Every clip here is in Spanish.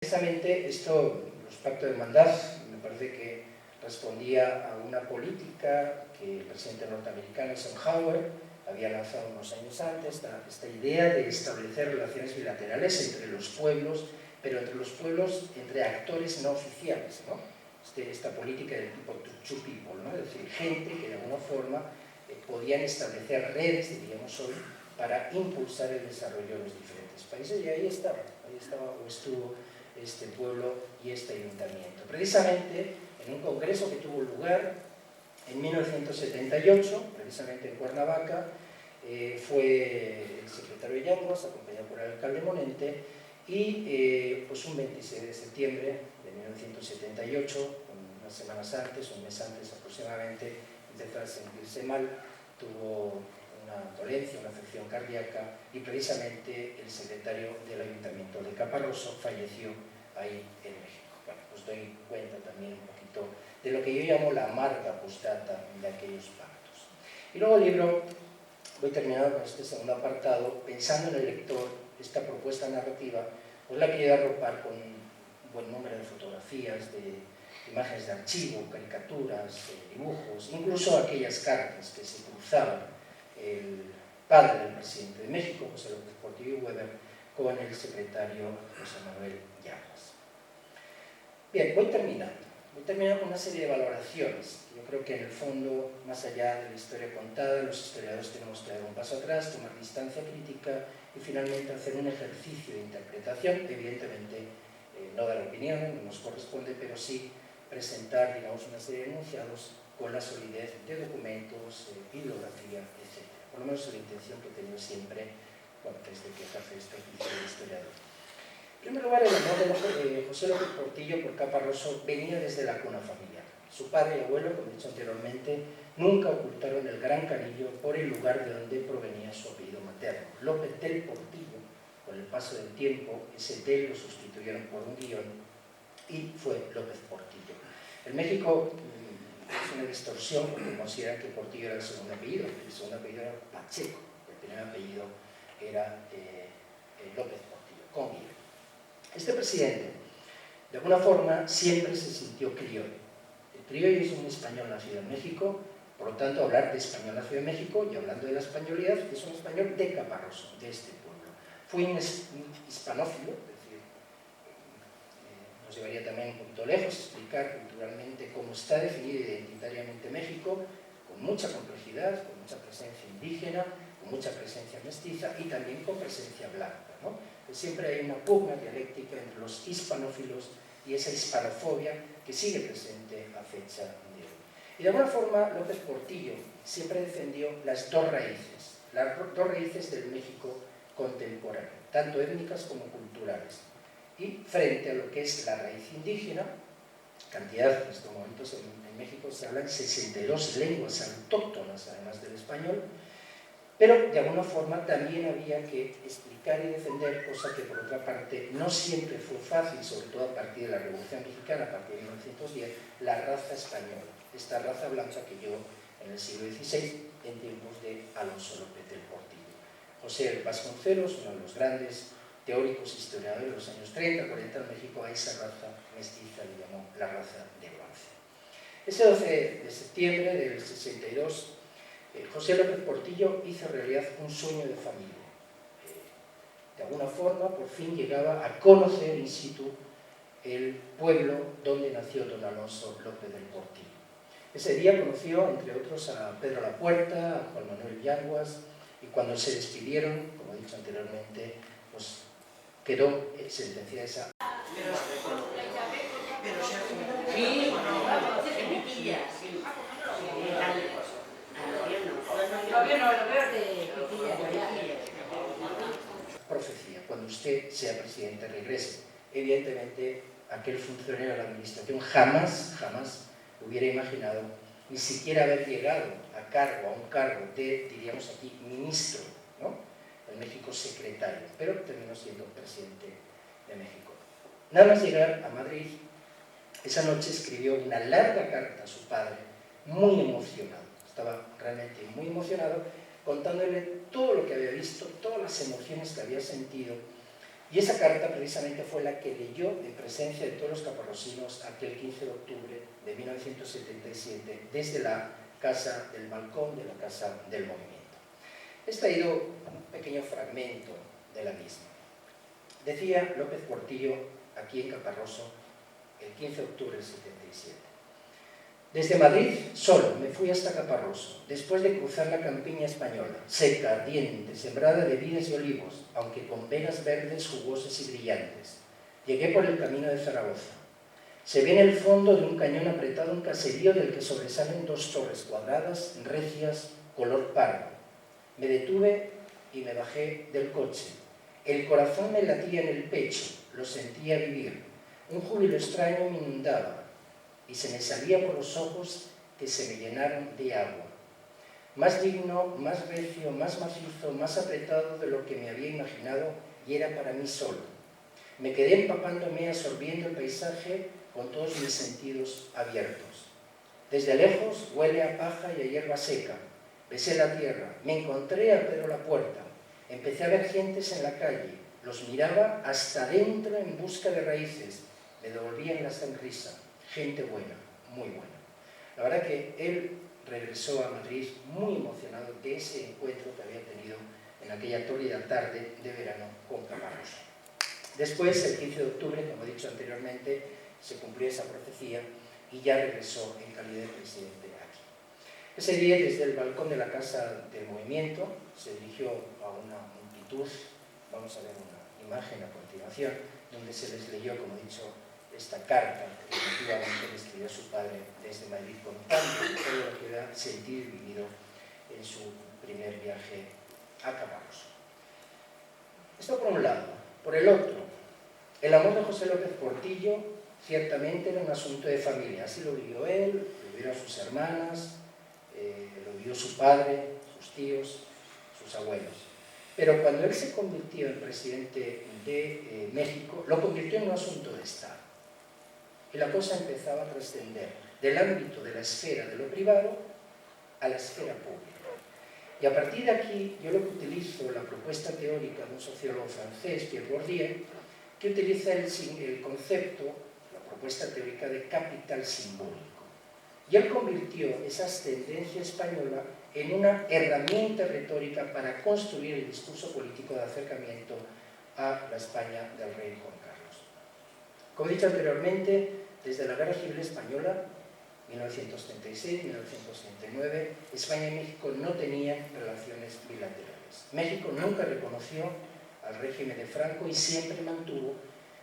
Precisamente esto, los pactos de hermandad, me parece que respondía a una política que el presidente norteamericano Eisenhower había lanzado unos años antes, esta idea de establecer relaciones bilaterales entre los pueblos, pero entre los pueblos, entre actores no oficiales, ¿no? Esta política del tipo to people, ¿no? Es decir, gente que de alguna forma podían establecer redes, diríamos hoy, para impulsar el desarrollo de los diferentes países, y ahí estaba o estuvo este pueblo y este ayuntamiento. Precisamente en un congreso que tuvo lugar en 1978, precisamente en Cuernavaca, fue el secretario Yanguas, acompañado por el alcalde Monente, y pues un 26 de septiembre de 1978, unas semanas antes, un mes antes aproximadamente, empezó a sentirse mal, tuvo una dolencia, una afección cardíaca, y precisamente el secretario del Ayuntamiento de Caparroso falleció ahí en México. Bueno, os doy cuenta también un poquito de lo que yo llamo la amarga postdata de aquellos pactos. Y luego el libro, voy terminando con este segundo apartado, pensando en el lector, esta propuesta narrativa, pues la quería arropar con un buen número de fotografías, de imágenes de archivo, caricaturas, dibujos, incluso aquellas cartas que se cruzaban el padre del presidente de México, José López Portillo Weber, con el secretario José Manuel Llamas. Bien, voy terminando con una serie de valoraciones. Yo creo que en el fondo, más allá de la historia contada, los historiadores tenemos que dar un paso atrás, tomar distancia crítica y finalmente hacer un ejercicio de interpretación. Evidentemente, no dar opiniones, no nos corresponde, pero sí presentar, digamos, una serie de enunciados con la solidez de documentos, bibliografía, etc. Por lo menos es la intención que he tenido siempre, bueno, desde que ejerce este oficio de historiador. En primer lugar, el amor de José López Portillo por Caparroso venía desde la cuna familiar. Su padre y abuelo, como he dicho anteriormente, nunca ocultaron el gran cariño por el lugar de donde provenía su apellido materno. López del Portillo, con el paso del tiempo, ese del lo sustituyeron por un guión y fue López Portillo. En México es una distorsión porque consideran que Portillo era el segundo apellido, el segundo apellido era Pacheco, el primer apellido era López Portillo, con guión. Este presidente, de alguna forma, siempre se sintió criollo. El criollo es un español nacido en México, por lo tanto, hablar de español nacido en México y hablando de la españolidad, es un español de Caparroso, de este pueblo. Fue un hispanófilo, es decir, nos llevaría también un poquito lejos explicar culturalmente cómo está definido identitariamente México, con mucha complejidad, con mucha presencia indígena, con mucha presencia mestiza y también con presencia blanca, ¿no? Siempre hay una pugna dialéctica entre los hispanófilos y esa hispanofobia que sigue presente a fecha de hoy. Y de alguna forma López Portillo siempre defendió las dos raíces del México contemporáneo, tanto étnicas como culturales. Y frente a lo que es la raíz indígena, cantidad, en estos momentos en México se hablan 62 lenguas autóctonas, además del español, pero de alguna forma también había que explicar y defender, cosa que por otra parte no siempre fue fácil, sobre todo a partir de la Revolución Mexicana, a partir de 1910, la raza española, esta raza blanca que llegó en el siglo XVI, en tiempos de Alonso López del Portillo. José Vasconcelos, uno de los grandes teóricos historiadores de los años 30, 40 en México, a esa raza mestiza le llamó la raza de bronce. Ese 12 de septiembre del 62, José López Portillo hizo realidad un sueño de familia. De alguna forma, por fin llegaba a conocer in situ el pueblo donde nació don Alonso López del Portillo. Ese día conoció, entre otros, a Pedro Lapuerta, a Juan Manuel Yanguas, y cuando se despidieron, como he dicho anteriormente, pues quedó sentenciada esa... profecía, cuando usted sea presidente regrese. Evidentemente, aquel funcionario de la administración jamás hubiera imaginado ni siquiera haber llegado a un cargo de, diríamos aquí, ministro, ¿no? En México secretario, pero terminó siendo presidente de México. Nada más llegar a Madrid, esa noche escribió una larga carta a su padre, muy emocionado, estaba realmente muy emocionado, contándole todo lo que había visto, todas las emociones que había sentido Y esa carta precisamente fue la que leyó en presencia de todos los caparrosinos aquel 15 de octubre de 1977 desde la casa del balcón de la Casa del Movimiento. He extraído un pequeño fragmento de la misma. Decía López Portillo aquí en Caparroso el 15 de octubre del 77. Desde Madrid solo me fui hasta Caparroso, después de cruzar la campiña española, seca, ardiente, sembrada de vides y olivos, aunque con vegas verdes, jugosas y brillantes. Llegué por el camino de Zaragoza. Se ve en el fondo de un cañón apretado un caserío del que sobresalen dos torres cuadradas, recias, color pardo. Me detuve y me bajé del coche. El corazón me latía en el pecho, lo sentía vivir. Un júbilo extraño me inundaba y se me salía por los ojos que se me llenaron de agua. Más digno, más recio, más macizo, más apretado de lo que me había imaginado y era para mí solo. Me quedé empapándome, absorbiendo el paisaje con todos mis sentidos abiertos. Desde lejos huele a paja y a hierba seca. Besé la tierra, me encontré a Pedro la Puerta. Empecé a ver gentes en la calle, los miraba hasta dentro en busca de raíces. Me devolvían la sonrisa. Gente buena, muy buena. La verdad que él regresó a Madrid muy emocionado de ese encuentro que había tenido en aquella tórrida tarde de verano con Caparroso. Después, el 15 de octubre, como he dicho anteriormente, se cumplió esa profecía y ya regresó en calidad de presidente aquí. Ese día, desde el balcón de la Casa del Movimiento, se dirigió a una multitud. Vamos a ver una imagen a continuación, donde se les leyó, como he dicho, esta carta que efectivamente le escribió a su padre desde Madrid, contando todo lo que había sentido y vivido en su primer viaje a Caparroso. Esto por un lado. Por el otro, el amor de José López Portillo ciertamente era un asunto de familia. Así lo vivió él, lo vivieron sus hermanas, lo vivió su padre, sus tíos, sus abuelos. Pero cuando él se convirtió en presidente de México, lo convirtió en un asunto de Estado. Y la cosa empezaba a trascender del ámbito de la esfera de lo privado a la esfera pública. Y a partir de aquí, yo lo que utilizo, la propuesta teórica de un sociólogo francés, Pierre Bourdieu, que utiliza el concepto, la propuesta teórica de capital simbólico. Y él convirtió esa ascendencia española en una herramienta retórica para construir el discurso político de acercamiento a la España del rey Juan Carlos. Como he dicho anteriormente, desde la Guerra Civil Española, 1936-1939, España y México no tenían relaciones bilaterales. México nunca reconoció al régimen de Franco y siempre mantuvo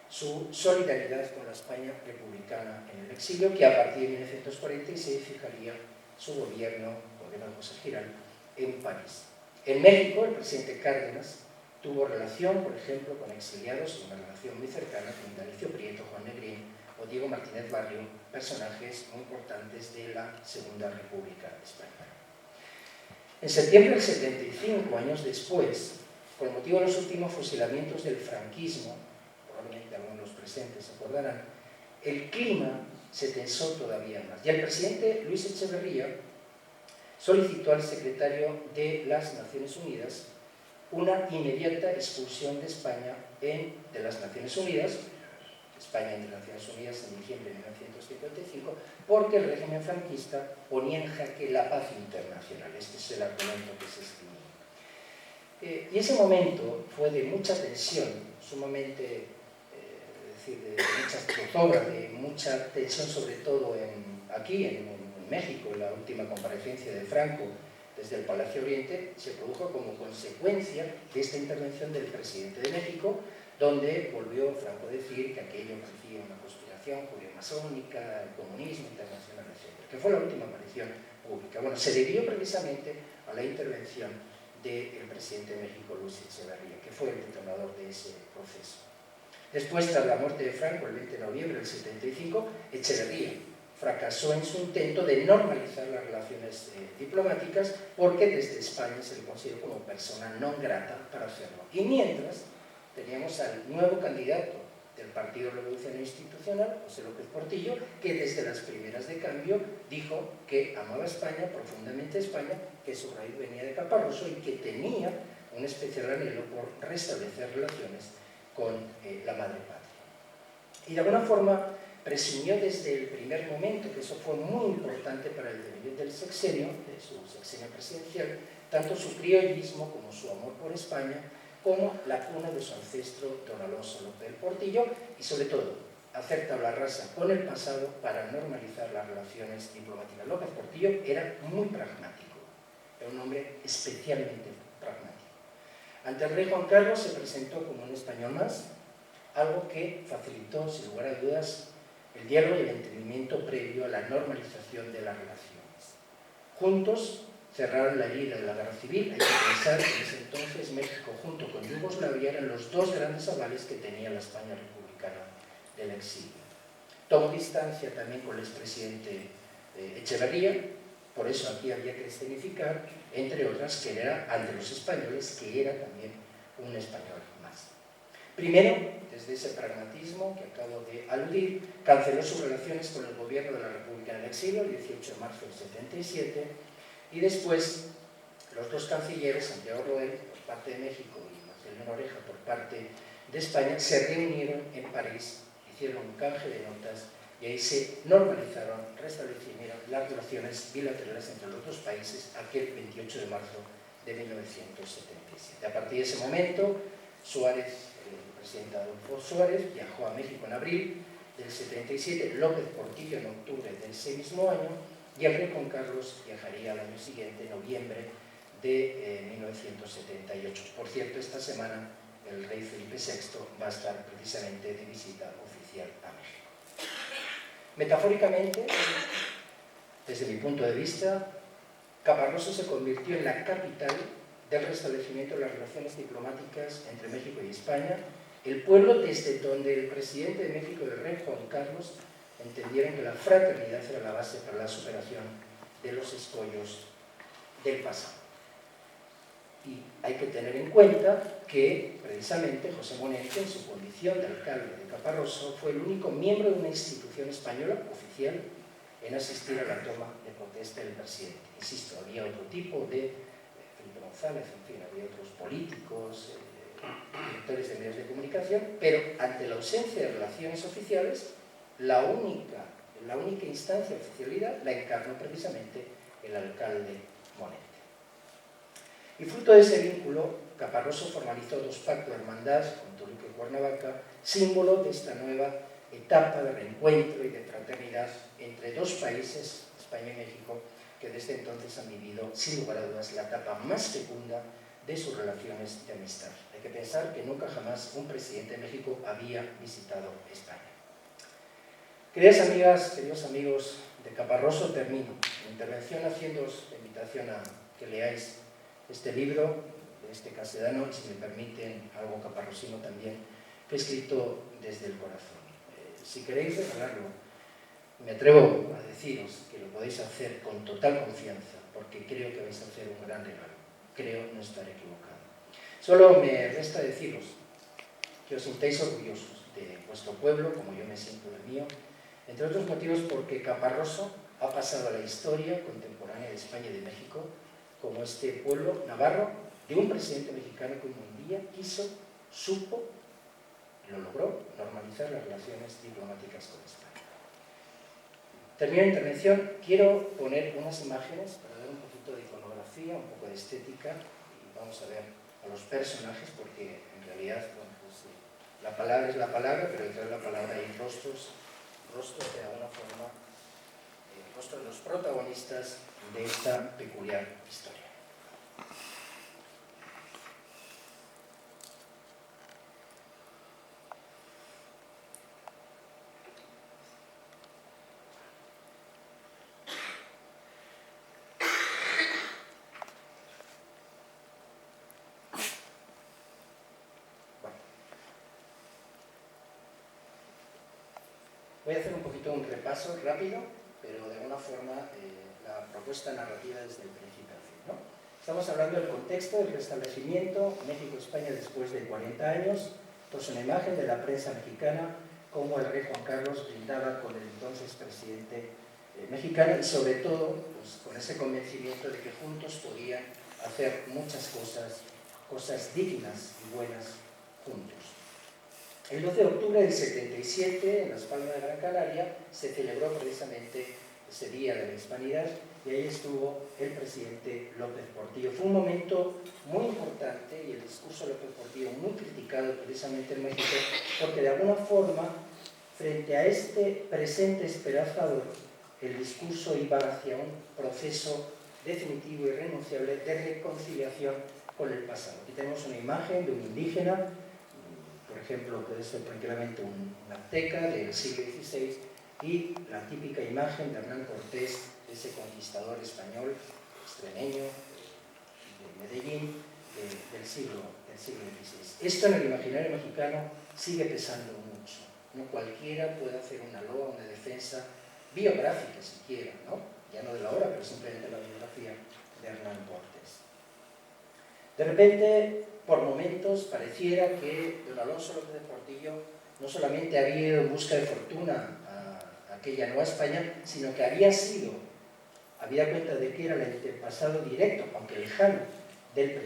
su solidaridad con la España republicana en el exilio, que a partir de 1946 fijaría su gobierno de José Giral en París. En México, el presidente Cárdenas tuvo relación, por ejemplo, con exiliados, una relación muy cercana con Indalecio Prieto, Juan Negrín o Diego Martínez Barrio, personajes muy importantes de la Segunda República Española. En septiembre del 75, años después, con motivo de los últimos fusilamientos del franquismo, probablemente algunos de los presentes se acordarán, el clima se tensó todavía más. Y el presidente Luis Echeverría solicitó al secretario de las Naciones Unidas una inmediata expulsión de España de las Naciones Unidas, España entre las Naciones Unidas en diciembre de 1955, porque el régimen franquista ponía en jaque la paz internacional. Este es el argumento que se escribió. Y ese momento fue de mucha tensión, sumamente, de mucha zozobra, de mucha tensión, sobre todo aquí en México. La última comparecencia de Franco desde el Palacio Oriente se produjo como consecuencia de esta intervención del presidente de México, donde volvió Franco a decir que aquello parecía una conspiración judeo-masónica, el comunismo internacional, etc., que fue la última aparición pública. Bueno, se debió precisamente a la intervención del presidente de México, Luis Echeverría, que fue el detonador de ese proceso. Después, tras la muerte de Franco, el 20 de noviembre del 75, Echeverría fracasó en su intento de normalizar las relaciones diplomáticas, porque desde España se le consideró como persona non grata para hacerlo. Y mientras, teníamos al nuevo candidato del Partido Revolucionario Institucional, José López Portillo, que desde las primeras de cambio dijo que amaba España, profundamente España, que su raíz venía de Caparroso y que tenía un especial anhelo por restablecer relaciones con la madre patria. Y de alguna forma presumió desde el primer momento, que eso fue muy importante para el devenir del sexenio, de su sexenio presidencial, tanto su criollismo como su amor por España, como la cuna de su ancestro don Alonso López del Portillo, y sobre todo hacer tabla rasa con el pasado para normalizar las relaciones diplomáticas. López Portillo era muy pragmático, era un hombre especialmente pragmático. Ante el rey Juan Carlos se presentó como un español más, algo que facilitó, sin lugar a dudas, el diálogo y el entendimiento previo a la normalización de las relaciones. Juntos cerraron la herida de la guerra civil. Hay que pensar que en ese entonces México, junto con Yugoslavia, eran los dos grandes avales que tenía la España republicana del exilio. Tomó distancia también con el expresidente Echeverría, por eso aquí había que escenificar, entre otras, que era ante los españoles, que era también un español más. Primero, desde ese pragmatismo que acabo de aludir, canceló sus relaciones con el gobierno de la República en el exilio, el 18 de marzo del 77, y después los dos cancilleres, Santiago Roel por parte de México y Marcelino Oreja por parte de España, se reunieron en París, hicieron un canje de notas y ahí se normalizaron, restablecieron las relaciones bilaterales entre los dos países aquel 28 de marzo de 1977. A partir de ese momento, Suárez, el presidente Adolfo Suárez, viajó a México en abril del 77, López Portillo en octubre de ese mismo año, y el rey Juan Carlos viajaría al año siguiente, en noviembre de 1978. Por cierto, esta semana el rey Felipe VI va a estar precisamente de visita oficial a México. Metafóricamente, desde mi punto de vista, Caparroso se convirtió en la capital del restablecimiento de las relaciones diplomáticas entre México y España, el pueblo desde donde el presidente de México, el rey Juan Carlos, entendieron que la fraternidad era la base para la superación de los escollos del pasado. Y hay que tener en cuenta que, precisamente, José Monete, en su condición de alcalde de Caparroso, fue el único miembro de una institución española oficial en asistir a la toma de protesta del presidente. Insisto, había otro tipo de Felipe González, en fin, había otros políticos, directores de medios de comunicación, pero ante la ausencia de relaciones oficiales, la única instancia de oficialidad la encarnó precisamente el alcalde Monete. Y fruto de ese vínculo, Caparroso formalizó dos pactos de hermandad con Toluca y Cuernavaca, símbolo de esta nueva etapa de reencuentro y de fraternidad entre dos países, España y México, que desde entonces han vivido, sin lugar a dudas, la etapa más fecunda de sus relaciones de amistad. Hay que pensar que nunca jamás un presidente de México había visitado España. Queridas amigas, queridos amigos de Caparroso, termino mi intervención haciéndoos la invitación a que leáis este libro de este castellano, si me permiten, algo caparrosino también, que he escrito desde el corazón. Si queréis regalarlo, me atrevo a deciros que lo podéis hacer con total confianza, porque creo que vais a hacer un gran regalo. Creo no estar equivocado. Solo me resta deciros que os sintáis orgullosos de vuestro pueblo, como yo me siento del mío, entre otros motivos porque Caparroso ha pasado a la historia contemporánea de España y de México como este pueblo navarro de un presidente mexicano que un día supo, lo logró, normalizar las relaciones diplomáticas con España. Termino la intervención, quiero poner unas imágenes para dar un poquito de iconografía, un poco de estética, y vamos a ver a los personajes, porque en realidad, bueno, pues, la palabra es la palabra, pero detrás de la palabra hay rostros de alguna forma, rostros de los protagonistas de esta peculiar historia. Voy a hacer un poquito un repaso rápido, pero de alguna forma la propuesta narrativa desde el principio al fin, ¿no? Estamos hablando del contexto del restablecimiento México-España después de 40 años. Esto es una imagen de la prensa mexicana, cómo el rey Juan Carlos brindaba con el entonces presidente mexicano y sobre todo pues, con ese convencimiento de que juntos podían hacer muchas cosas dignas y buenas juntos. El 12 de octubre del 77, en Las Palmas de Gran Canaria, se celebró precisamente ese Día de la Hispanidad y ahí estuvo el presidente López Portillo. Fue un momento muy importante y el discurso de López Portillo muy criticado precisamente en México porque de alguna forma, frente a este presente esperanzador, el discurso iba hacia un proceso definitivo y irrenunciable de reconciliación con el pasado. Aquí tenemos una imagen de un indígena, por ejemplo, puede ser tranquilamente un azteca del siglo XVI, y la típica imagen de Hernán Cortés, ese conquistador español, extremeño, de Medellín, del siglo XVI. Esto en el imaginario mexicano sigue pesando mucho. No cualquiera puede hacer una loa, una defensa biográfica siquiera, ¿no? Ya no de la obra, pero simplemente la biografía de Hernán Cortés. De repente, por momentos, pareciera que don Alonso López de Portillo no solamente había ido en busca de fortuna a aquella Nueva España, sino que había dado cuenta de que era el antepasado directo, aunque lejano, del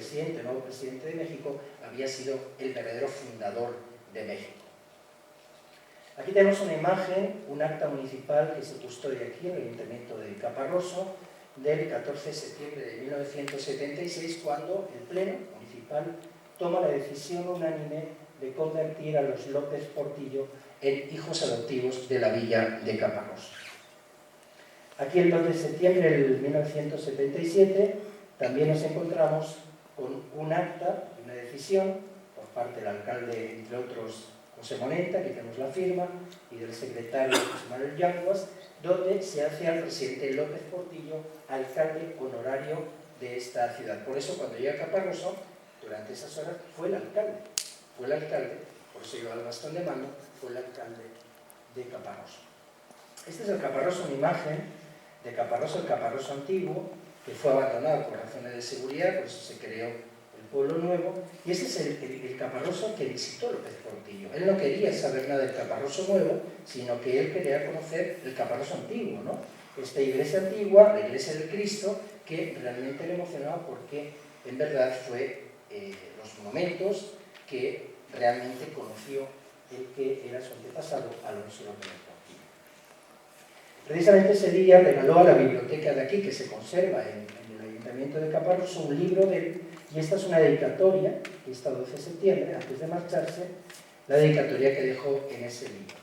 nuevo presidente de México, había sido el verdadero fundador de México. Aquí tenemos una imagen, un acta municipal que se custodia aquí en el Ayuntamiento de Caparroso, del 14 de septiembre de 1976, cuando el Pleno Municipal toma la decisión unánime de convertir a los López Portillo en hijos adoptivos de la villa de Caparroso. Aquí el 2 de septiembre de 1977 también nos encontramos con un acta, una decisión por parte del alcalde, entre otros, José Moneta, aquí tenemos la firma, y del secretario José Manuel Yanguas, donde se hace al presidente López Portillo alcalde honorario de esta ciudad. Por eso, cuando llega a Caparroso, durante esas horas, fue el alcalde, por eso lleva el bastón de mando, fue el alcalde de Caparroso. Este es el Caparroso, una imagen de Caparroso, el Caparroso antiguo, que fue abandonado por razones de seguridad, por eso se creó el pueblo nuevo, y ese es el Caparroso que visitó López Portillo. Él no quería saber nada del Caparroso nuevo, sino que él quería conocer el Caparroso antiguo, ¿no? Esta iglesia antigua, la iglesia del Cristo, que realmente le emocionaba porque en verdad fue los momentos que realmente conoció el que era su antepasado, Alonso López Portillo. Precisamente ese día regaló a la biblioteca de aquí, que se conserva en el Ayuntamiento de Caparroso, un libro de él, y esta es una dedicatoria, que está 12 de septiembre, antes de marcharse, la dedicatoria que dejó en ese libro.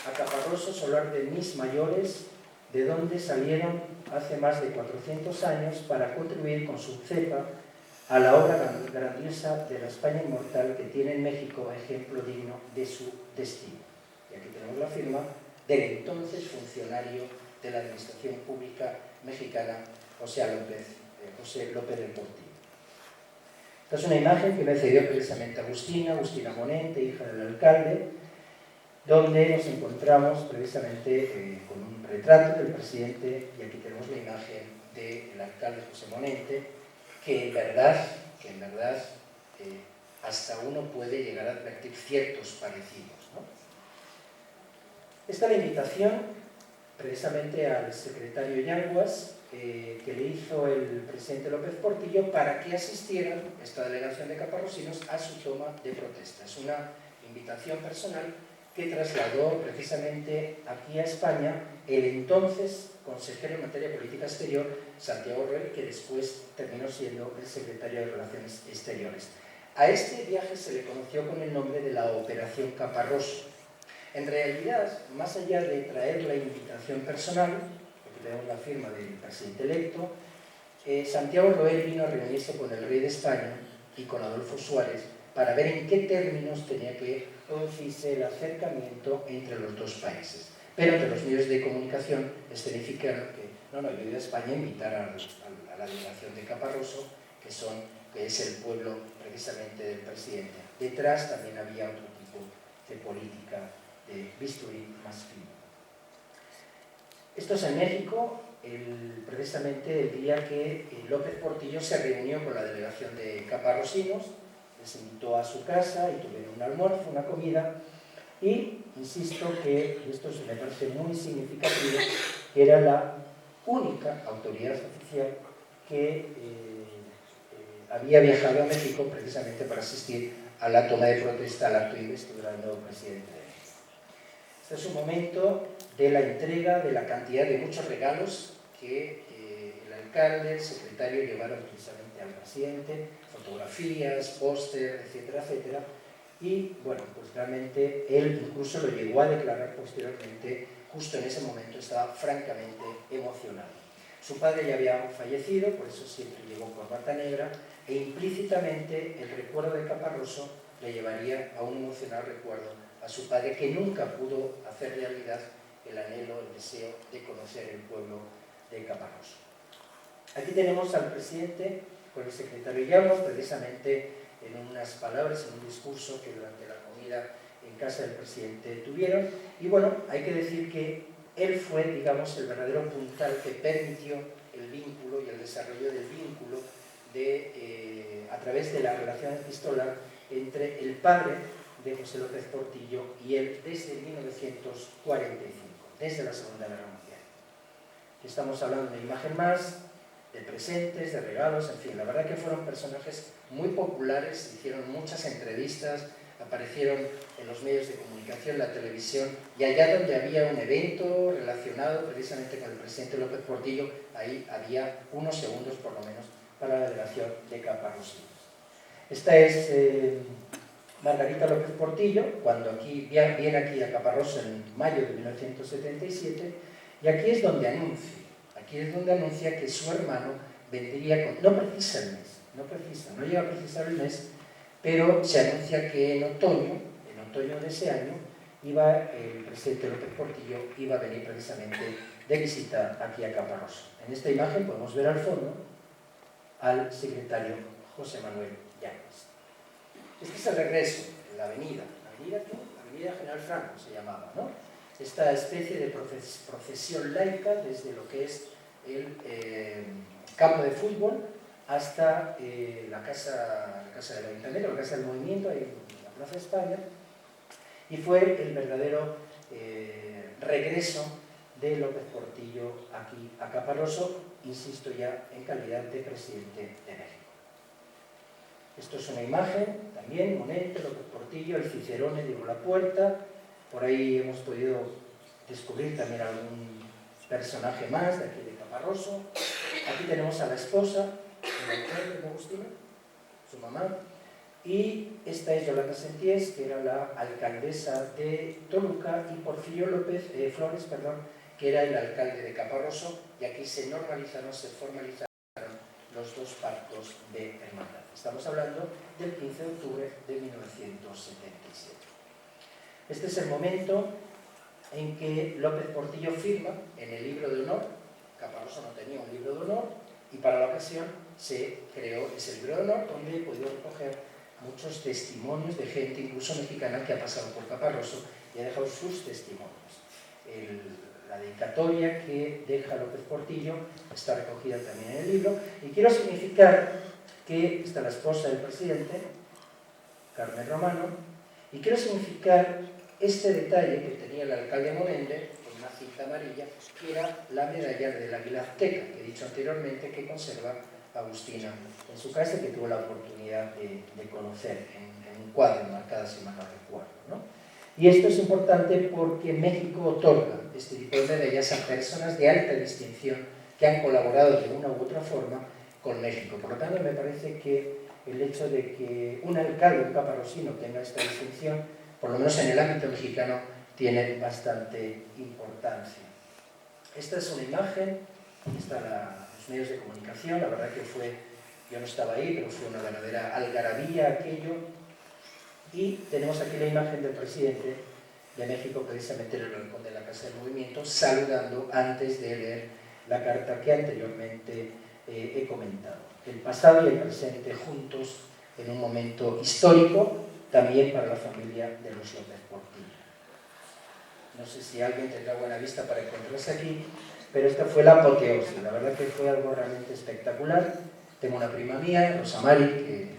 A Caparroso, solar de mis mayores, de donde salieron hace más de 400 años para contribuir con su cepa a la obra grandiosa de la España inmortal que tiene en México ejemplo digno de su destino. Y aquí tenemos la firma del entonces funcionario de la Administración Pública Mexicana, José López del Portillo. Esta es una imagen que me cedió precisamente Agustina Monente, hija del alcalde, donde nos encontramos precisamente con un retrato del presidente, y aquí tenemos la imagen del alcalde José Monente, que en verdad hasta uno puede llegar a advertir ciertos parecidos, ¿no? Esta es la invitación precisamente al secretario Yanguas que le hizo el presidente López Portillo para que asistieran esta delegación de caparrosinos a su toma de protesta. Es una invitación personal que trasladó precisamente aquí a España el entonces consejero en materia de política exterior, Santiago Roel, que después terminó siendo el secretario de Relaciones Exteriores. A este viaje se le conoció con el nombre de la Operación Caparroso. En realidad, más allá de traer la invitación personal, porque tenemos la firma del presidente electo, Santiago Roel vino a reunirse con el rey de España y con Adolfo Suárez para ver en qué términos tenía que producirse el acercamiento entre los dos países. Pero entre los medios de comunicación escenificaron que yo he ido a España a invitar a la delegación de Caparroso, que es el pueblo precisamente del presidente. Detrás también había otro tipo de política de bisturí más fino. Esto es en México, precisamente el día que López Portillo se reunió con la delegación de caparrosinos, les invitó a su casa y tuvieron un almuerzo, una comida, y insisto que, y esto me parece muy significativo, era la única autoridad oficial que había viajado a México precisamente para asistir a la toma de protesta al acto de investidura del nuevo presidente de México. Este es un momento de la entrega de la cantidad de muchos regalos que el alcalde, el secretario llevaron precisamente al presidente, fotografías, póster, etcétera, etcétera, y bueno, pues realmente él incluso lo llegó a declarar posteriormente, justo en ese momento estaba francamente emocionado. Su padre ya había fallecido, por eso siempre llevó corbata negra, e implícitamente el recuerdo de Caparroso le llevaría a un emocional recuerdo a su padre, que nunca pudo hacer realidad el anhelo, el deseo de conocer el pueblo de Caparroso. Aquí tenemos al presidente con el secretario Llanos, precisamente en unas palabras, en un discurso que durante la comida en casa del presidente tuvieron, y bueno, hay que decir que él fue, digamos, el verdadero puntal que permitió el vínculo y el desarrollo del vínculo a través de la relación epistolar entre el padre de José López Portillo y él desde 1945, desde la Segunda Guerra Mundial. Estamos hablando de imagen más, de presentes, de regalos, en fin, la verdad que fueron personajes muy populares, hicieron muchas entrevistas, aparecieron en los medios de comunicación, la televisión, y allá donde había un evento relacionado precisamente con el presidente López Portillo, ahí había unos segundos por lo menos para la delegación de Caparrosinos. Esta es Margarita López Portillo, cuando viene aquí a Caparroso en mayo de 1977, y aquí es donde anuncia que su hermano vendría con... No precisa el mes, no llega a precisar el mes, pero se anuncia que en otoño de ese año, el presidente López Portillo iba a venir precisamente de visita aquí a Caparroso. En esta imagen podemos ver al fondo al secretario José Manuel Llanes. Este es el regreso, en la avenida General Franco se llamaba, ¿no? Esta especie de procesión laica desde lo que es el campo de fútbol hasta la casa del Ayuntamiento, la Casa del Movimiento, ahí en la Plaza de España, y fue el verdadero regreso de López Portillo aquí a Caparroso, insisto ya, en calidad de presidente de México. Esto es una imagen, también, Monete, López Portillo, el Cicerone, Diego Lapuerta, por ahí hemos podido descubrir también algún personaje más de aquí de Caparroso. Aquí tenemos a la esposa, de Agustina, su mamá, y esta es Yolanda Senties, que era la alcaldesa de Toluca, y Porfirio Flores, que era el alcalde de Caparroso, y aquí se formalizaron los dos pactos de hermandad. Estamos hablando del 15 de octubre de 1977. Este es el momento en que López Portillo firma en el libro de honor. Caparroso no tenía un libro de honor, y para la ocasión se creó ese libro de honor, donde he podido recoger muchos testimonios de gente, incluso mexicana, que ha pasado por Caparroso y ha dejado sus testimonios. La dedicatoria que deja López Portillo está recogida también en el libro, y quiero significar que está la esposa del presidente, Carmen Romano, y quiero significar este detalle que tenía el alcalde Monende, con una cinta amarilla, que era la medalla del Águila Azteca, que he dicho anteriormente, que conserva Agustina en su casa, que tuvo la oportunidad de conocer en un cuadro enmarcado, si mal no recuerdo, ¿no? Y esto es importante porque México otorga este tipo de medallas a personas de alta distinción que han colaborado de una u otra forma con México. Por lo tanto, me parece que el hecho de que un alcalde, un caparrosino, tenga esta distinción, por lo menos en el ámbito mexicano, tiene bastante importancia. Esta es una imagen, aquí están los medios de comunicación, la verdad que yo no estaba ahí, pero fue una verdadera algarabía aquello, y tenemos aquí la imagen del presidente de México, precisamente en el balcón de la Casa del Movimiento, saludando antes de leer la carta que anteriormente he comentado. El pasado y el presente juntos en un momento histórico, también para la familia de los López Portillo. No sé si alguien tendrá buena vista para encontrarse aquí, pero esta fue la apoteosis, la verdad que fue algo realmente espectacular. Tengo una prima mía, Rosa Mari, que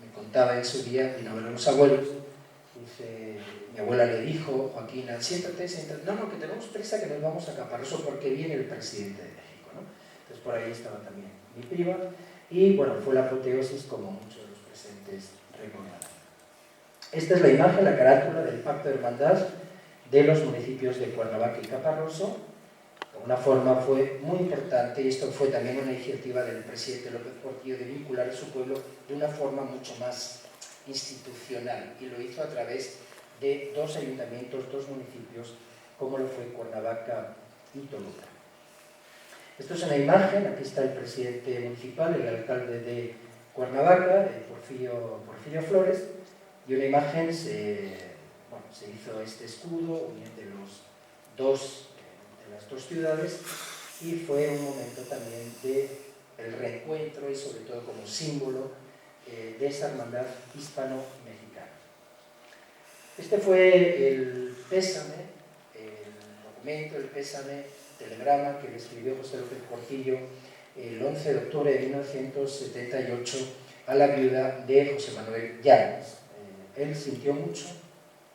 me contaba en su día, vino a ver a los abuelos, dice, mi abuela le dijo, Joaquina, siéntate, no, que tenemos prisa, que nos vamos a Caparroso porque viene el presidente de México, ¿no? Entonces por ahí estaba también mi prima, y bueno, fue la apoteosis como muchos de los presentes recordarán. Esta es la imagen, la carátula del Pacto de Hermandad de los municipios de Cuernavaca y Caparroso. De una forma fue muy importante, y esto fue también una iniciativa del presidente López Portillo de vincular a su pueblo de una forma mucho más institucional, y lo hizo a través de 2 ayuntamientos, 2 municipios, como lo fue Cuernavaca y Toluca. Esto es una imagen, aquí está el presidente municipal, el alcalde de Cuernavaca, Porfirio Flores, y una imagen, se hizo este escudo de las dos ciudades, y fue un momento también del reencuentro y sobre todo como símbolo de esa hermandad hispano-mexicana. Este fue el pésame, el documento, el pésame, telegrama que le escribió José López Portillo el 11 de octubre de 1978 a la viuda de José Manuel Llanes. Él sintió mucho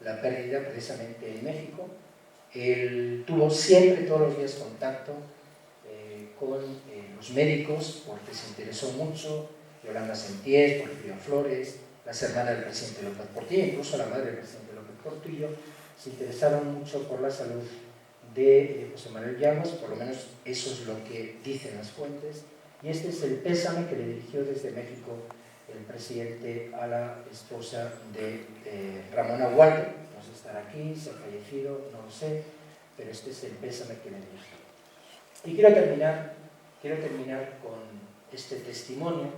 la pérdida precisamente en México. Él tuvo siempre, todos los días, contacto con los médicos, porque se interesó mucho. Yolanda Sentiés, Porfirio Flores, las hermanas del presidente López Portillo, incluso la madre del presidente López Portillo, se interesaron mucho por la salud de José Manuel Llamas, por lo menos eso es lo que dicen las fuentes, y este es el pésame que le dirigió desde México el presidente a la esposa de Ramona Walker. No sé si estará aquí, si ha fallecido, no lo sé, pero este es el pésame que le dirigió. Y quiero terminar con este testimonio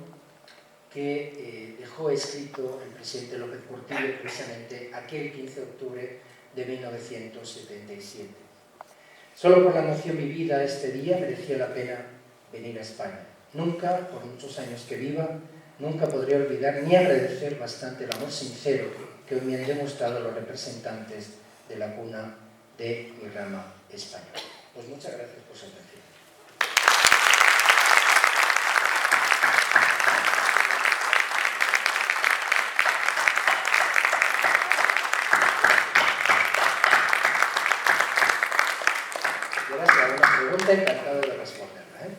que dejó escrito el presidente López Portillo precisamente aquel 15 de octubre de 1977. Solo por la emoción vivida este día merecía la pena venir a España. Nunca, por muchos años que viva, nunca podré olvidar ni agradecer bastante el amor sincero que hoy me han demostrado los representantes de la cuna de mi rama española. Pues muchas gracias por su atención. Y ahora si hay alguna pregunta, encantado de responderla, ¿eh?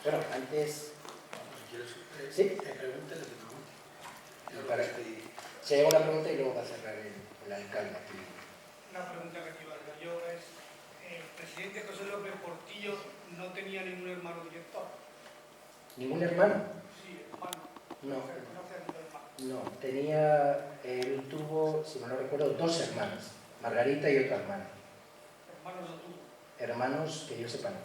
Bueno, antes... ¿Sí? Si hay alguna pregunta y luego va a cerrar el alcalde aquí. Una pregunta que te iba a hacer yo es, ¿el presidente José López Portillo no tenía ningún hermano director? ¿Ningún hermano? Sí, hermano. No. No, Él tuvo, si no lo recuerdo, 2 hermanas, Margarita y otra hermana. ¿Hermanos no tuvo? Hermanos que yo sepa no.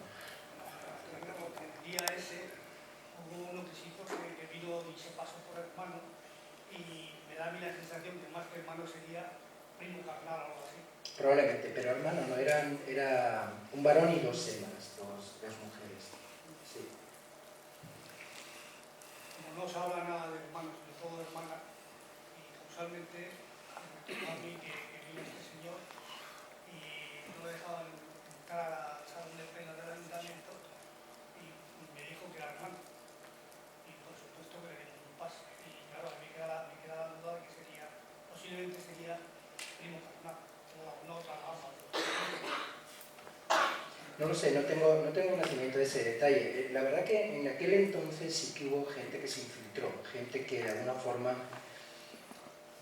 El día ese hubo uno que se hizo que vino y se pasó por hermano, y me da a mí la sensación que más que hermano sería primo carnal o algo así. Probablemente, pero hermano no, era un varón y 2 hembras, dos mujeres. Sí. Como no se habla nada de hermanos, de todo hermana, y causalmente me tocó a mí que vino este señor y no me dejaban entrar al salón de plenos del ayuntamiento y me dijo que era hermano. Y por supuesto que le dimos un pase. Y claro, a mí me queda la duda de que posiblemente sería primo carnal, o no otra rama. No lo sé, no tengo conocimiento de ese detalle. La verdad que en aquel entonces sí que hubo gente que se infiltró, gente que de alguna forma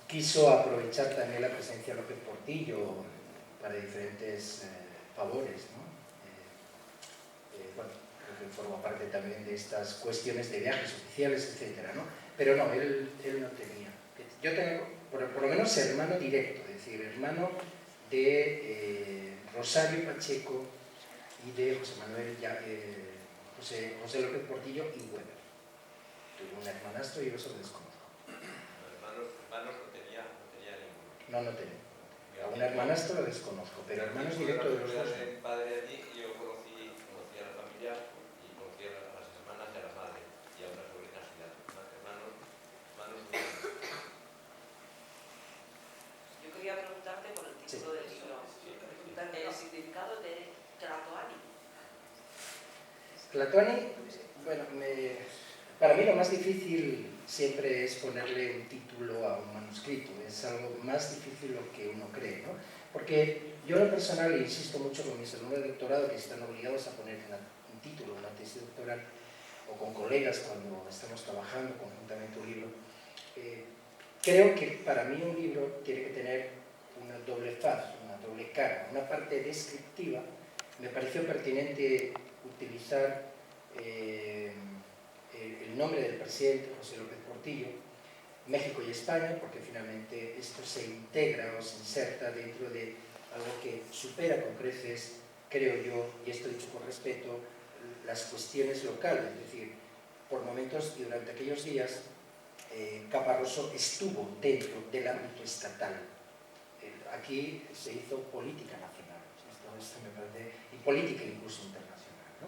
quiso aprovechar también la presencia de López Portillo para diferentes favores, ¿no? Bueno, creo que forma parte también de estas cuestiones de viajes oficiales, etcétera, ¿no? Pero no, él no tenía. Yo tengo, por lo menos, hermano directo, es decir, hermano de Rosario Pacheco y de José Manuel, José López Portillo y Weber. Tuvo un hermanastro y yo eso lo desconozco. Hermanos no tenía ninguno. No tenía. A un hermanastro lo desconozco, pero hermanos directos de los dos. El padre allí, yo conocí a la familia y conocí a las hermanas y a la madre y a unas sobrinas y a hermanos no. Yo quería preguntarte por el título del libro, el significado de Tlatoani. Tlatoani, bueno, para mí lo más difícil siempre es ponerle un título a un manuscrito, es algo más difícil de lo que uno cree, ¿no? Porque yo en lo personal insisto mucho con mis alumnos de doctorado que están obligados a poner un título, una tesis doctoral, o con colegas cuando estamos trabajando conjuntamente un libro, creo que para mí un libro tiene que tener una doble faz, una doble cara, una parte descriptiva. Me pareció pertinente utilizar el nombre del presidente, José López Portillo, México y España, porque finalmente esto se integra o se inserta dentro de algo que supera con creces, creo yo, y esto dicho con respeto, las cuestiones locales. Es decir, por momentos y durante aquellos días, Caparroso estuvo dentro del ámbito estatal. Aquí se hizo política nacional, esto me parece, y política incluso internacional, ¿no?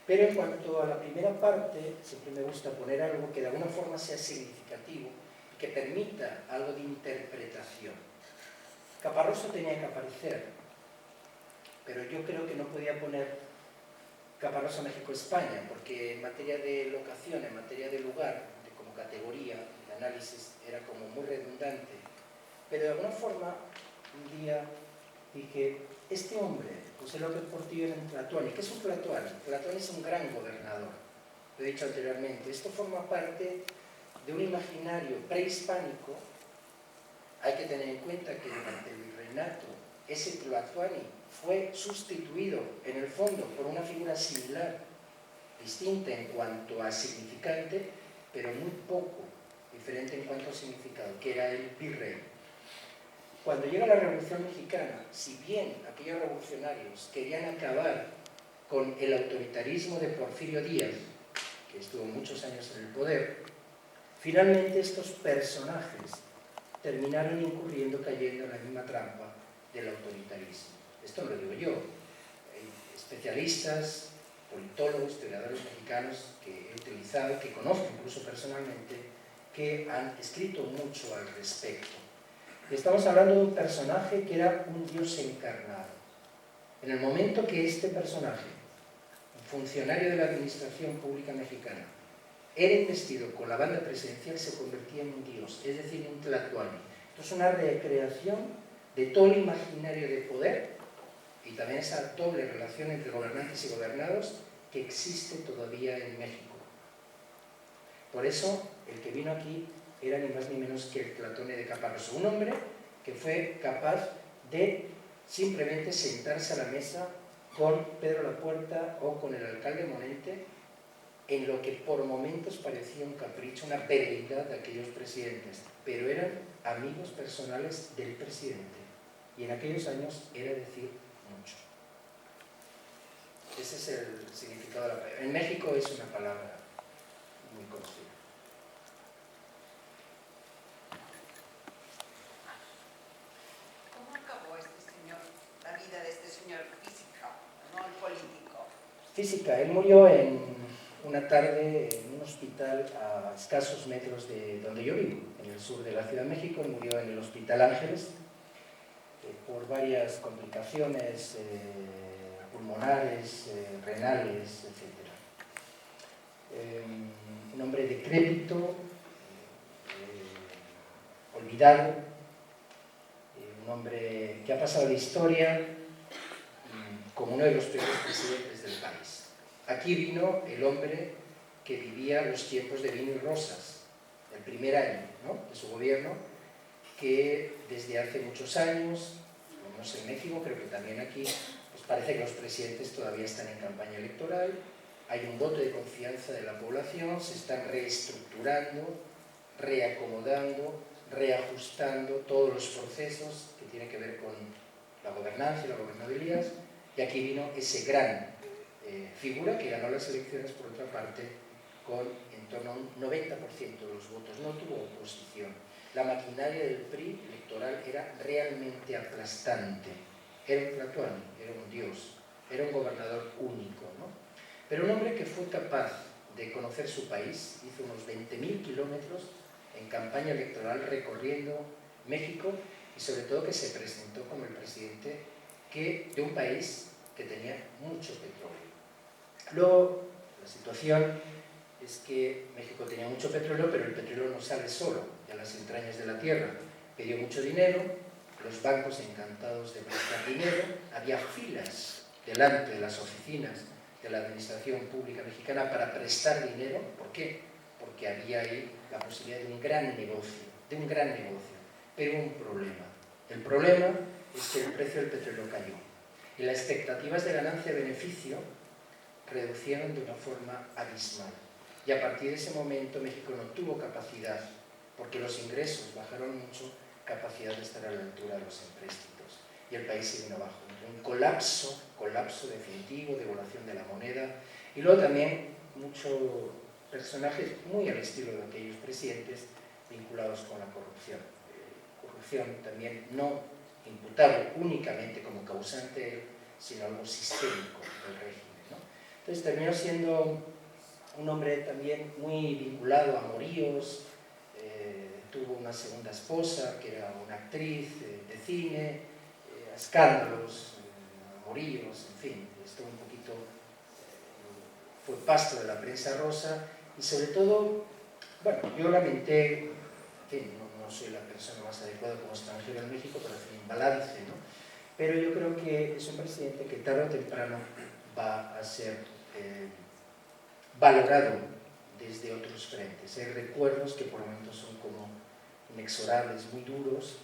Pero en cuanto a la primera parte, siempre me gusta poner algo que de alguna forma sea significativo, que permita algo de interpretación. Caparroso tenía que aparecer, pero yo creo que no podía poner Caparroso México-España, porque en materia de locación, en materia de lugar, como categoría, el análisis era como muy redundante. Pero de alguna forma, un día dije, este hombre, José López Portillo, era un tlatoani. ¿Qué es un tlatoani? Tlatoani es un gran gobernador, lo he dicho anteriormente. Esto forma parte de un imaginario prehispánico. Hay que tener en cuenta que durante el virreinato ese tlatoani fue sustituido en el fondo por una figura similar, distinta en cuanto a significante, pero muy poco diferente en cuanto a significado, que era el virrey. Cuando llega la Revolución Mexicana, si bien aquellos revolucionarios querían acabar con el autoritarismo de Porfirio Díaz, que estuvo muchos años en el poder, finalmente estos personajes terminaron incurriendo, cayendo en la misma trampa del autoritarismo. Esto no lo digo yo. Hay especialistas, politólogos, historiadores mexicanos que he utilizado, que conozco incluso personalmente, que han escrito mucho al respecto. Estamos hablando de un personaje que era un dios encarnado. En el momento que este personaje, un funcionario de la administración pública mexicana, era investido con la banda presidencial, se convertía en un dios, es decir, un tlatoani. Esto es una recreación de todo el imaginario de poder y también esa doble relación entre gobernantes y gobernados que existe todavía en México. Por eso, el que vino aquí era ni más ni menos que el Tlatone de Caparroso, un hombre que fue capaz de simplemente sentarse a la mesa con Pedro Lapuerta o con el alcalde Monente en lo que por momentos parecía un capricho, una perenidad de aquellos presidentes, pero eran amigos personales del presidente, y en aquellos años era decir mucho. Ese es el significado de la palabra. En México es una palabra muy conocida. ¿Cómo acabó la vida de este señor física, no el político? Física, él murió en una tarde en un hospital a escasos metros de donde yo vivo, en el sur de la Ciudad de México. Él murió en el Hospital Ángeles por varias complicaciones pulmonares, renales, etc. Un hombre decrépito, olvidado, un hombre que ha pasado la historia como uno de los peores presidentes del país. Aquí vino el hombre que vivía los tiempos de vino y rosas, el primer año, ¿no?, de su gobierno, que desde hace muchos años, no sé, en México, creo que también aquí, pues parece que los presidentes todavía están en campaña electoral, hay un voto de confianza de la población, se están reestructurando, reacomodando, reajustando todos los procesos que tienen que ver con la gobernanza y la gobernabilidad, y aquí vino ese gran figura que ganó las elecciones, por otra parte, con en torno a un 90% de los votos. No tuvo oposición. La maquinaria del PRI electoral era realmente aplastante. Era un tlatoani, era un dios, era un gobernador único, ¿no? Pero un hombre que fue capaz de conocer su país, hizo unos 20.000 kilómetros en campaña electoral recorriendo México, y sobre todo que se presentó como el presidente de un país que tenía mucho petróleo. Luego, la situación es que México tenía mucho petróleo, pero el petróleo no sale solo de las entrañas de la tierra. Pidió mucho dinero, los bancos encantados de prestar dinero, había filas delante de las oficinas de la administración pública mexicana para prestar dinero. ¿Por qué? Porque había ahí la posibilidad de un gran negocio, pero un problema. El problema es que el precio del petróleo cayó y las expectativas de ganancia-beneficio reducieron de una forma abismal. Y a partir de ese momento México no tuvo capacidad, porque los ingresos bajaron mucho, capacidad de estar a la altura de los empréstitos. Y el país se vino abajo. Un colapso definitivo, devaluación de la moneda. Y luego también muchos personajes muy al estilo de aquellos presidentes vinculados con la corrupción. Corrupción también no imputable únicamente como causante, sino algo sistémico del régimen, ¿no? Entonces terminó siendo un hombre también muy vinculado a amoríos, tuvo una segunda esposa que era una actriz de cine, a escándalos, amoríos, en fin, esto un poquito fue pasto de la prensa rosa y sobre todo, bueno, yo lamenté, en fin, no soy la persona más adecuada como extranjero en México para hacer un balance, ¿no? Pero yo creo que es un presidente que tarde o temprano va a ser valorado desde otros frentes. Hay recuerdos que por momentos son como inexorables, muy duros,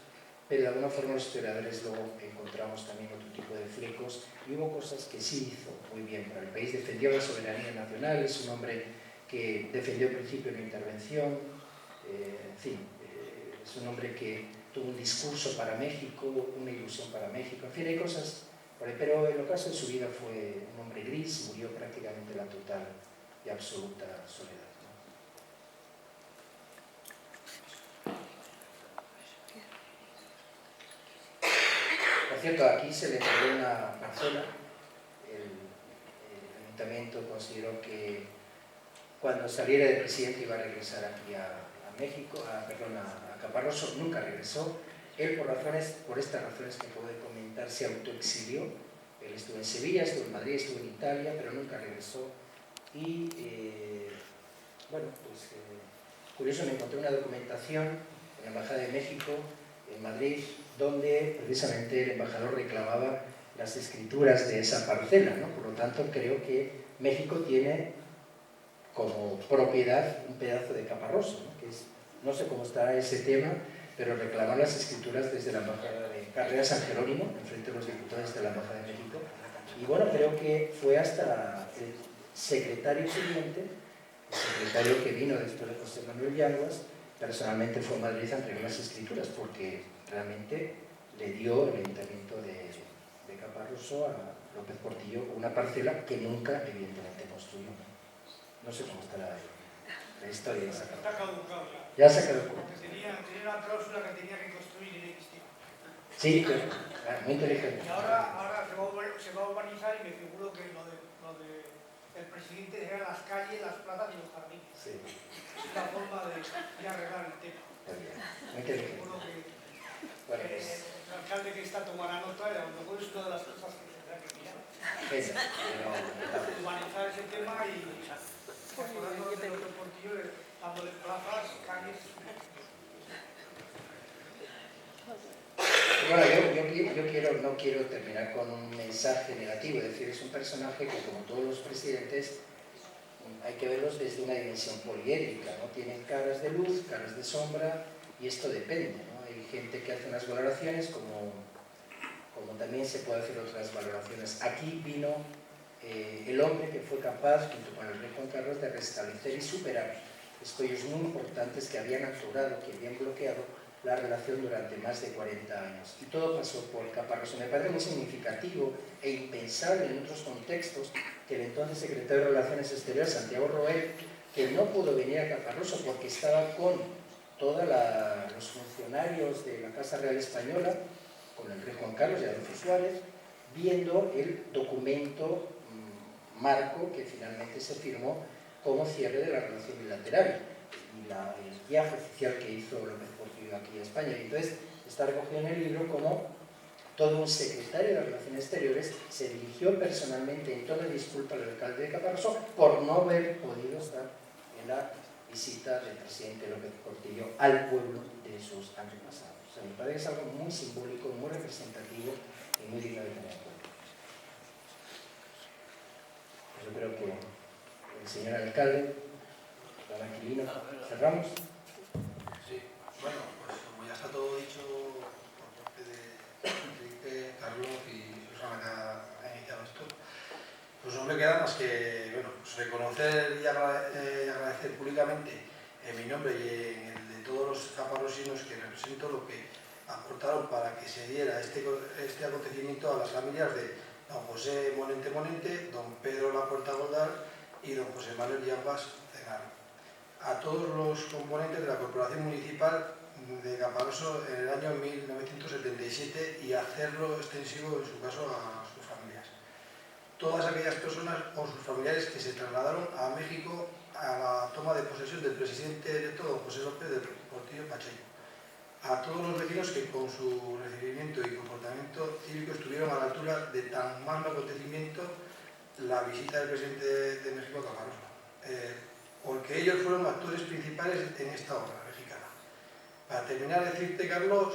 pero de alguna forma los historiadores luego encontramos también otro tipo de flecos y hubo cosas que sí hizo muy bien para el país. Defendió la soberanía nacional, es un hombre que defendió el principio de la intervención, en fin, es un hombre que tuvo un discurso para México, una ilusión para México, en fin, hay cosas por ahí, pero en el caso de su vida fue un hombre gris, murió prácticamente en la total y absoluta soledad. Por cierto, aquí se le entregó una parcela. El ayuntamiento consideró que cuando saliera de presidente iba a regresar aquí a México, a Caparroso. Nunca regresó. Él, por estas razones que acabo de comentar, se autoexilió. Él estuvo en Sevilla, estuvo en Madrid, estuvo en Italia, pero nunca regresó. Y, bueno, pues curioso, me encontré una documentación en la Embajada de México, en Madrid, donde precisamente el embajador reclamaba las escrituras de esa parcela, ¿no? Por lo tanto, creo que México tiene como propiedad un pedazo de Caparroso, ¿no? Que es, no sé cómo está ese tema, pero reclamar las escrituras desde la Embajada de Carrera San Jerónimo, enfrente de los diputados de la Embajada de México. Y bueno, creo que fue hasta el secretario siguiente, el secretario que vino después de José Manuel Yanguas, personalmente fue a Madrid a entregar las escrituras, porque realmente le dio el ayuntamiento de Caparroso a López Portillo una parcela que nunca, evidentemente, construyó. No sé cómo está la historia de esa Está parcela. caducado ya. Ya se ha caducado. Porque tenía una cláusula que tenía que construir en X tiempo. Sí, pero, muy inteligente. Y ahora se va a urbanizar y me figuro que lo del presidente era las calles, las plazas y los jardines. Sí. Es la forma de arreglar el tema. Muy inteligente. Seguro que Bueno, el alcalde que está tomando nota, a lo mejor es una de las cosas que tendrá que mirar. Humanizar ese tema y acordándonos de los Portillo, dándole plazas, calles. Bueno, yo no quiero terminar con un mensaje negativo, es decir, es un personaje que, como todos los presidentes, hay que verlos desde una dimensión poliédrica, ¿no? Tienen caras de luz, caras de sombra, y esto depende, ¿no? Hay gente que hace unas valoraciones como también se puede hacer otras valoraciones. Aquí vino el hombre que fue capaz, junto con el rey Juan Carlos, de restablecer y superar escollos muy importantes que habían atorado, que habían bloqueado la relación durante más de 40 años. Y todo pasó por Caparroso. Me parece muy significativo e impensable en otros contextos que el entonces secretario de Relaciones Exteriores, Santiago Roel, que no pudo venir a Caparroso porque estaba con todos los funcionarios de la Casa Real Española, con el rey Juan Carlos y Adolfo Suárez, viendo el documento marco que finalmente se firmó como cierre de la relación bilateral y el viaje oficial que hizo López Portillo aquí a España. Y entonces está recogido en el libro como todo un secretario de Relaciones Exteriores se dirigió personalmente en tono de disculpa al alcalde de Caparroso por no haber podido estar en la visita del presidente López Portillo al pueblo de sus antepasados. O sea, me parece que es algo muy simbólico, muy representativo y muy digno de tener en cuenta. Yo creo que el señor alcalde, don Aquilino, cerramos. Sí, bueno, pues como ya está todo dicho por parte de Felipe, Carlos y Susana, que ha iniciado esto, pues no me queda más que, bueno, pues reconocer y agradecer públicamente en mi nombre y en el de todos los caparrosinos que represento lo que aportaron para que se diera este acontecimiento a las familias de don José Monente, don Pedro Lapuerta Goldar y don José Manuel Llambas Cenaro. A todos los componentes de la Corporación Municipal de Caparoso en el año 1977 y hacerlo extensivo, en su caso, a sus familias. Todas aquellas personas o sus familiares que se trasladaron a México a la toma de posesión del presidente electo, don José López del Portillo Pacheco. A todos los vecinos que con su recibimiento y comportamiento cívico estuvieron a la altura de tan magno acontecimiento, la visita del presidente de México a Caparoso. Porque ellos fueron actores principales en esta obra mexicana. Para terminar, decirte, Carlos,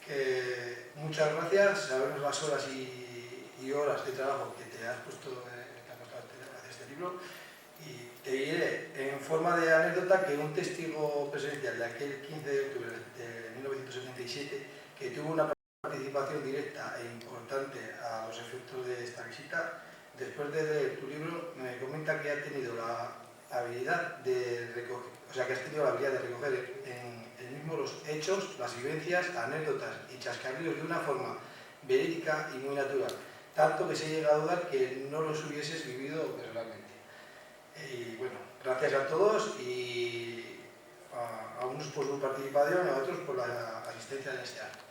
que muchas gracias, sabemos las horas y horas de trabajo que te has puesto hacia este libro, y te diré en forma de anécdota que un testigo presencial de aquel 15 de octubre de 1977, que tuvo una participación directa e importante a los efectos de esta visita, después de leer tu libro me comenta que ha tenido la habilidad de recoger, que has tenido la habilidad de recoger en el mismo los hechos, las vivencias, anécdotas y chascarrillos de una forma verídica y muy natural, tanto que se llega a dudar que no los hubieses vivido personalmente. Y bueno, gracias a todos y a unos por su participación y a otros por la asistencia en este acto.